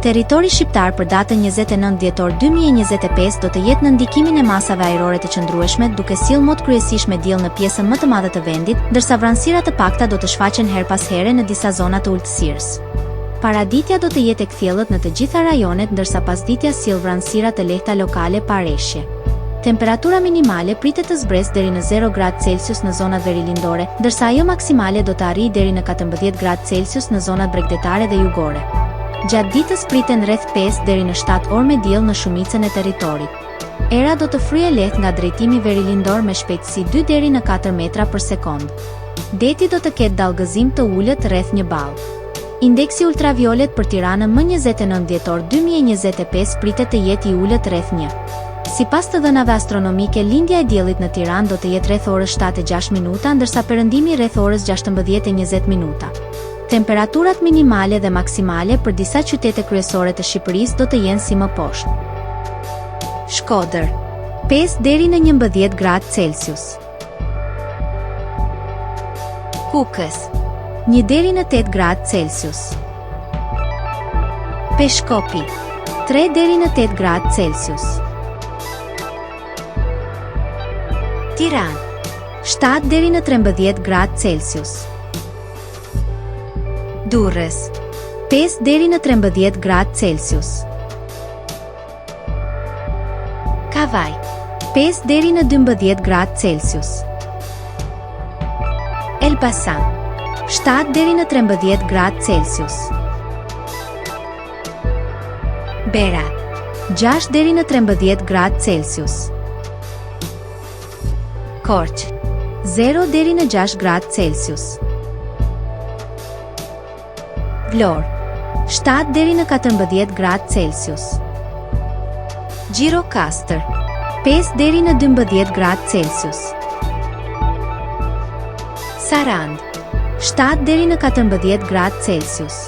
Territori shqiptar për datën 29 dhjetor 2025 do të jetë në ndikimin e masave ajrore të qëndrueshme, duke sjellë mot kryesisht me diell në pjesën më të madhe të vendit, ndërsa vranësira të pakta do të shfaqen her pas here në disa zona të ulësirës. Paraditja do të jetë e kthjellët në të gjitha rajonet, ndërsa pasditja sjell vranësira të lehta lokale pa rreshje. Temperatura minimale pritet të zbresë deri në 0 gradë Celsius në zonat verilindore, ndërsa ajo maksimale do të arrijë deri në 14 gradë Celsius në zonat bregdetare dhe jugore. Gjatë ditës priten rreth 5 deri në 7 orë me diell në shumicën e territorit. Era do të fryejë lehtë nga drejtimi verilindor me shpejtësi 2 deri në 4 metra për sekond. Deti do të ketë dallgëzim të ulët rreth 1 ball. Indeksi ultraviolet për Tiranën më 29 dhjetor 2025 pritet të jetë i ulët rreth 1. Sipas të dhënave astronomike, lindja e diellit në Tiranë do të jetë rreth orës 7:06 minuta, ndërsa perëndimi rreth orës 16:20 minuta. Temperaturat minimale dhe maksimale për disa qytete kryesore të Shqipërisë do të jenë si më poshtë. Shkodër, 5 deri në 11 gradë Celsius. Kukës, 1 deri në 8 gradë Celsius. Peshkopi, 3 deri në 8 gradë Celsius. Tiranë, 7 deri në 13 gradë Celsius. Durrës, 5 deri në 13 gradë Celsius. Kavaj, 5 deri në 12 gradë Celsius. Elbasan, 7 deri në 13 gradë Celsius. Berat, 6 deri në 13 gradë Celsius. Korçë, 0 deri në 6 gradë Celsius. Vlorë, 7 deri në 14 gradë Celsius. Gjirokastër, 5 deri në 12 gradë Celsius. Sarandë, 7 deri në 14 gradë Celsius.